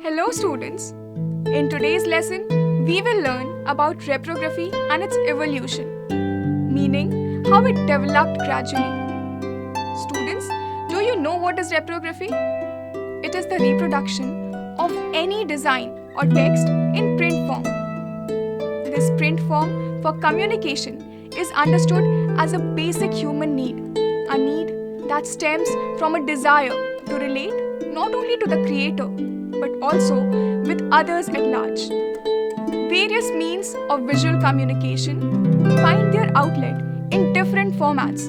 Hello students. In today's lesson, we will learn about reprography and its evolution, meaning how it developed gradually. Students, do you know what is reprography? It is the reproduction of any design or text in print form. This print form for communication is understood as a basic human need, a need that stems from a desire to relate not only to the creator but also with others at large. Various means of visual communication find their outlet in different formats,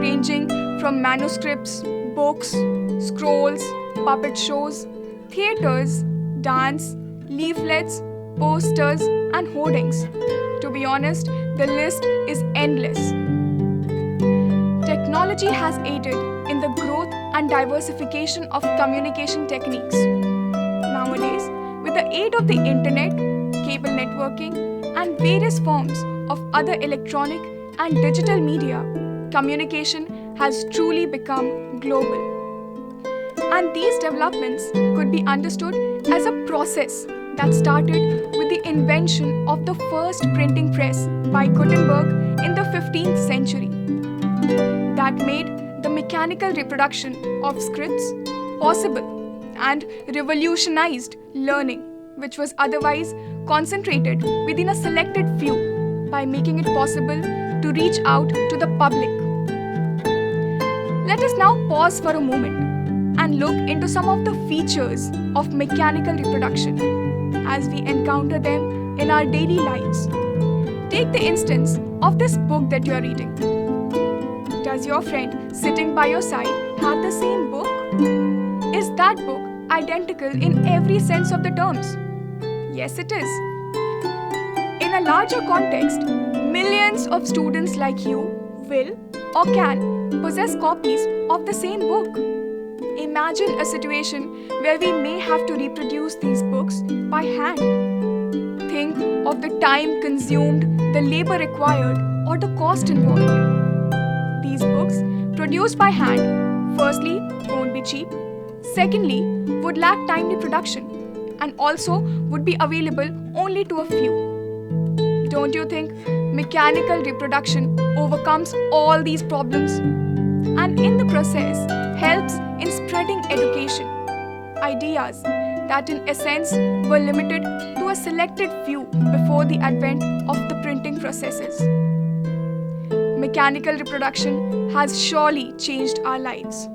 ranging from manuscripts, books, scrolls, puppet shows, theaters, dance, leaflets, posters, and hoardings. To be honest, the list is endless. Technology has aided in the growth and diversification of communication techniques. Nowadays, with the aid of the internet, cable networking, and various forms of other electronic and digital media, communication has truly become global. And these developments could be understood as a process that started with the invention of the first printing press by Gutenberg in the 15th century. That made the mechanical reproduction of scripts possible and revolutionized learning, which was otherwise concentrated within a selected few, by making it possible to reach out to the public. Let us now pause for a moment and look into some of the features of mechanical reproduction as we encounter them in our daily lives. Take the instance of this book that you are reading. Does your friend sitting by your side have the same book? Is that book identical in every sense of the terms? Yes, it is. In a larger context, millions of students like you will or can possess copies of the same book. Imagine a situation where we may have to reproduce these books by hand. Think of the time consumed, the labor required, or the cost involved. These books, produced by hand, firstly, won't be cheap. Secondly, would lack timely production and also would be available only to a few. Don't you think mechanical reproduction overcomes all these problems and in the process helps in spreading education, ideas that in essence were limited to a selected few before the advent of the printing processes? Mechanical reproduction has surely changed our lives.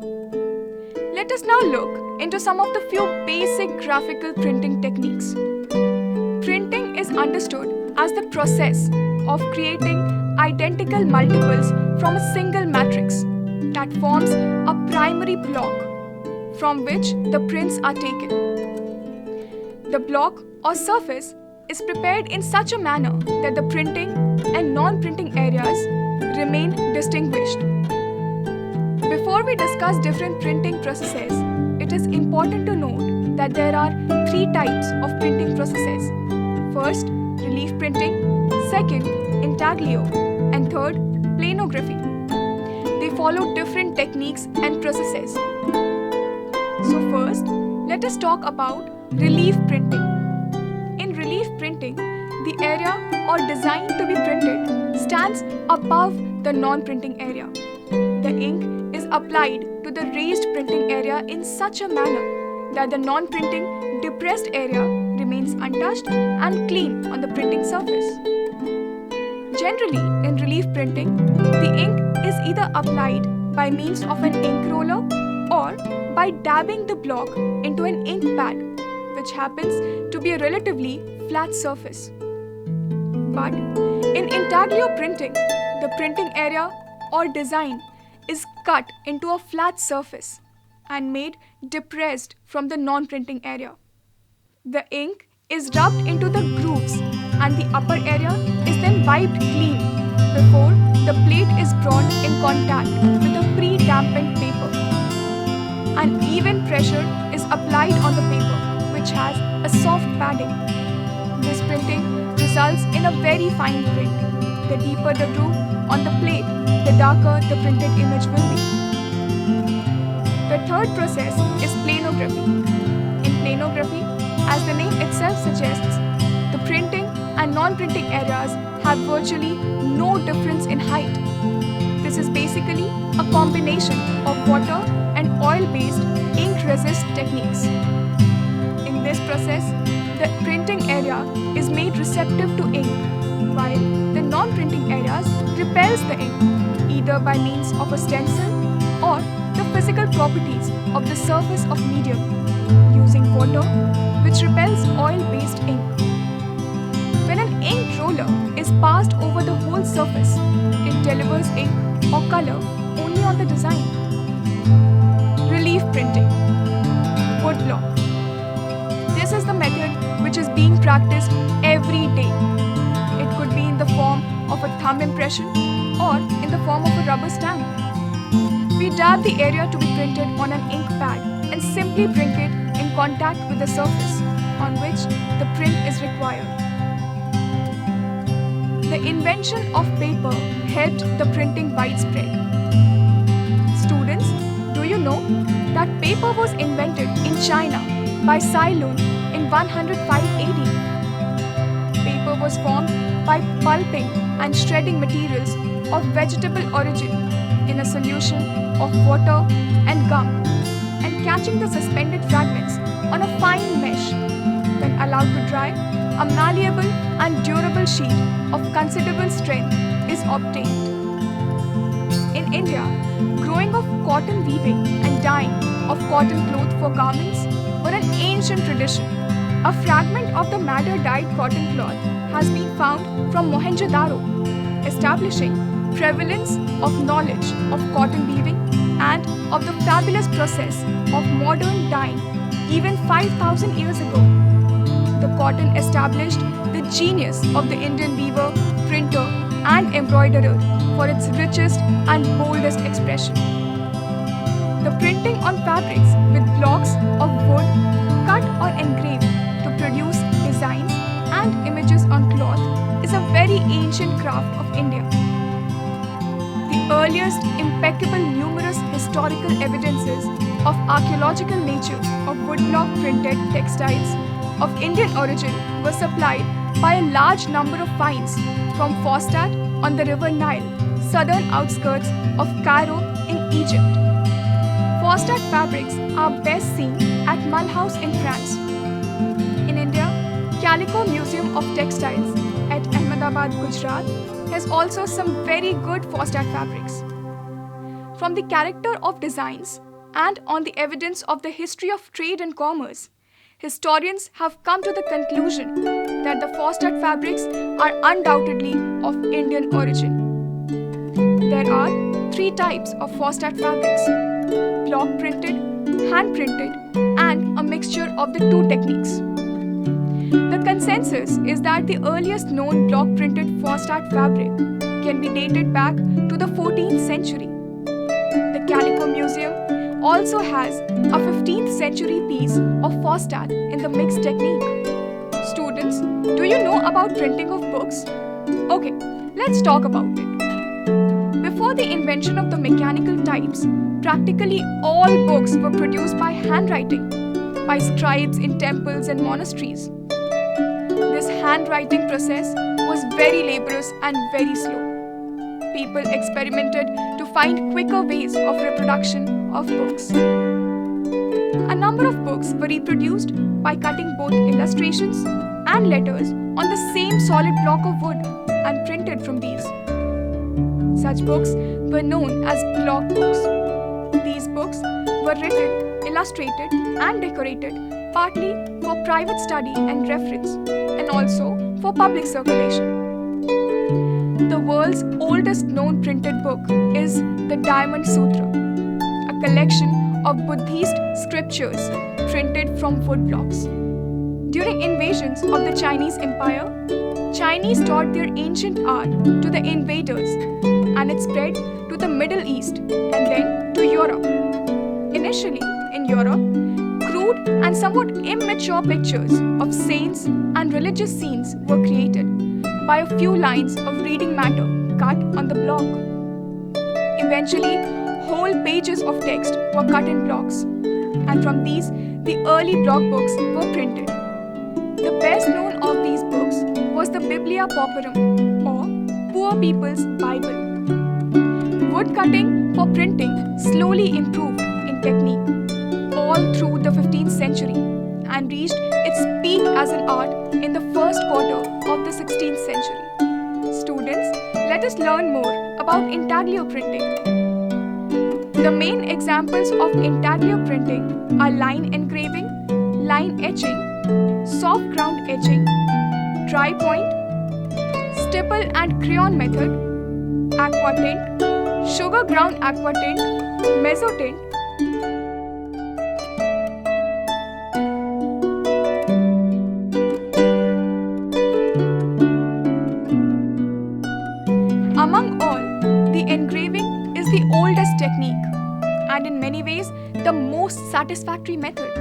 Let us now look into some of the few basic graphical printing techniques. Printing is understood as the process of creating identical multiples from a single matrix that forms a primary block from which the prints are taken. The block or surface is prepared in such a manner that the printing and non-printing areas remain distinguished. Before we discuss different printing processes, it is important to note that there are three types of printing processes. First, relief printing, second, intaglio, and third, planography. They follow different techniques and processes. So first, let us talk about relief printing. In relief printing, the area or design to be printed stands above the non-printing area. The ink is applied to the raised printing area in such a manner that the non-printing depressed area remains untouched and clean on the printing surface. Generally, in relief printing, the ink is either applied by means of an ink roller or by dabbing the block into an ink pad, which happens to be a relatively flat surface. But in intaglio printing, the printing area or design is cut into a flat surface and made depressed from the non-printing area. The ink is rubbed into the grooves and the upper area is then wiped clean before the plate is brought in contact with a pre-dampened paper. An even pressure is applied on the paper, which has a soft padding. This printing results in a very fine print. The deeper the groove on the plate, the darker the printed image will be. The third process is planography. In planography, As the name itself suggests, the printing and non-printing areas have virtually no difference in height. This is basically a combination of water and oil-based ink resist techniques. In this process, the printing area is made receptive to ink, while the non-printing areas repels the ink, either by means of a stencil or the physical properties of the surface of medium, using water, which repels oil-based ink. When an ink roller is passed over the whole surface, it delivers ink or color only on the design. Relief printing. Woodblock. This is the method which is being practiced every day. It could be in the form of a thumb impression or in the form of a rubber stamp. We dab the area to be printed on an ink pad and simply bring it in contact with the surface on which the print is required. The invention of paper helped the printing widespread. Students, do you know that paper was invented in China by Ceylon in 105 AD? Paper was formed by pulping and shredding materials of vegetable origin in a solution of water and gum and catching the suspended fragments on a fine mesh. When allowed to dry, a malleable and durable sheet of considerable strength is obtained. In India, growing of cotton weaving and dyeing of cotton cloth for garments were an ancient tradition. A fragment of the madder-dyed cotton cloth has been found from Mohenjo-daro, establishing prevalence of knowledge of cotton weaving and of the fabulous process of modern dyeing even 5,000 years ago. The cotton established the genius of the Indian weaver, printer, and embroiderer for its richest and boldest expression. The printing on fabrics with blocks of wood cut or engraved to produce designs and images on cloth is a very ancient craft of India. The earliest impeccable numerous historical evidences of archaeological nature of woodblock printed textiles of Indian origin were supplied by a large number of finds from Fostat on the river Nile, southern outskirts of Cairo in Egypt. Fostat fabrics are best seen at Mulhouse in France. In India, Calico Museum of Textiles at Ahmedabad, Gujarat has also some very good Fostat fabrics. From the character of designs and on the evidence of the history of trade and commerce, historians have come to the conclusion that the Fostat fabrics are undoubtedly of Indian origin. There are 3 types of Fostat fabrics: block printed, hand printed, and a mixture of the 2 techniques. The consensus is that the earliest known block printed Fostat fabric can be dated back to the 14th century. The Calico Museum also has a 15th century piece of Fostat in the mixed technique. Students, do you know about printing of books? Okay, let's talk about it. Before the invention of the mechanical types, practically all books were produced by handwriting, by scribes in temples and monasteries. This handwriting process was very laborious and very slow. People experimented to find quicker ways of reproduction of books. A number of books were reproduced by cutting both illustrations and letters on the same solid block of wood and printed from these. Such books were known as block books. These books were written, illustrated, and decorated partly for private study and reference, and also for public circulation. The world's oldest known printed book is the Diamond Sutra, a collection of Buddhist scriptures printed from wood blocks. During invasions of the Chinese Empire, Chinese taught their ancient art to the invaders, and it spread to the Middle East and then to Europe. Initially, in Europe, crude and somewhat immature pictures of saints and religious scenes were created by a few lines of reading matter cut on the block. Eventually, whole pages of text were cut in blocks, and from these, the early block books were printed. Biblia Pauperum, or Poor People's Bible. Wood cutting for printing slowly improved in technique all through the 15th century and reached its peak as an art in the first quarter of the 16th century. Students, let us learn more about intaglio printing. The main examples of intaglio printing are line engraving, line etching, soft ground etching, dry point, stipple and crayon method, aqua tint, sugar ground aqua tint, mezzotint, among all, the engraving is the oldest technique and in many ways the most satisfactory method.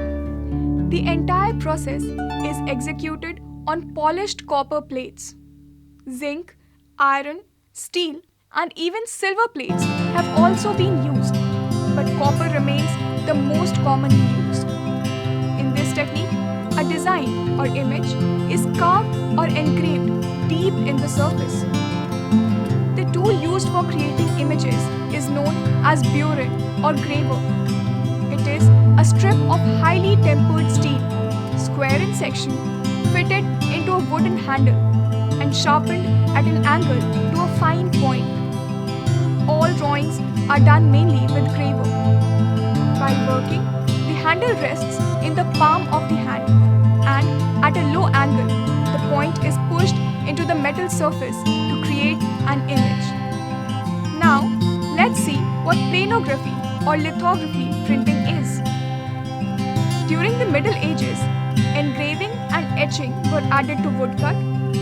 The entire process is executed on polished copper plates. Zinc, iron, steel, and even silver plates have also been used, but copper remains the most commonly used. In this technique, a design or image is carved or engraved deep in the surface. The tool used for creating images is known as burin or graver. It is a strip of highly tempered steel, square in section, fitted into a wooden handle and sharpened at an angle to a fine point. All drawings are done mainly with graver. While working, the handle rests in the palm of the hand and at a low angle, the point is pushed into the metal surface to create an image. Now, let's see what planography or lithography printing is. During the Middle Ages, engraving and etching were added to woodcut,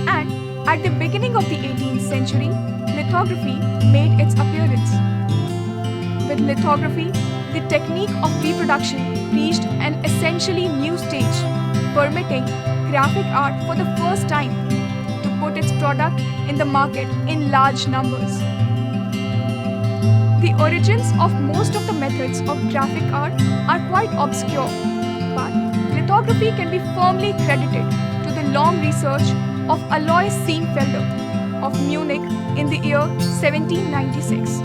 and at the beginning of the 18th century, lithography made its appearance. With lithography, the technique of reproduction reached an essentially new stage, permitting graphic art for the first time to put its product in the market in large numbers. The origins of most of the methods of graphic art are quite obscure, but lithography can be firmly credited to the long research of Alois Seelenfelder of Munich in the year 1796.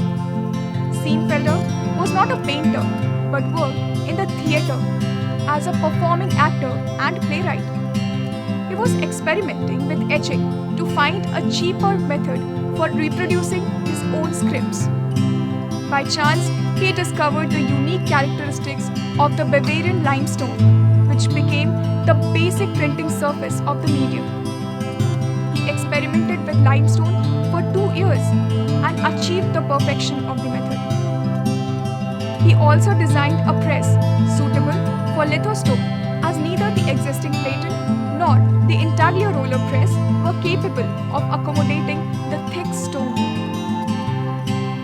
Seelenfelder was not a painter, but worked in the theatre as a performing actor and playwright. He was experimenting with etching to find a cheaper method for reproducing his own scripts. By chance, he discovered the unique characteristics of the Bavarian limestone, which became the basic printing surface of the medium. He experimented with limestone for 2 years and achieved the perfection of the method. He also designed a press suitable for lithostome, as neither the existing platen nor the intaglio roller press were capable of accommodating the thick stone.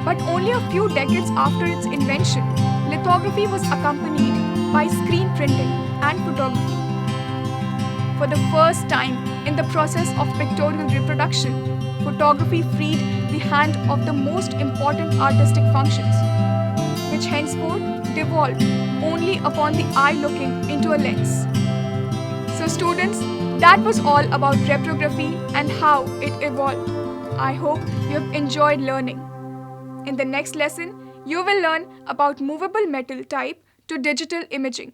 But only a few decades after its invention, lithography was accompanied by screen printing and photography. For the first time in the process of pictorial reproduction, photography freed the hand of the most important artistic functions, which henceforth devolved only upon the eye looking into a lens. So students, that was all about reprography and how it evolved. I hope you have enjoyed learning. In the next lesson, you will learn about movable metal type to digital imaging.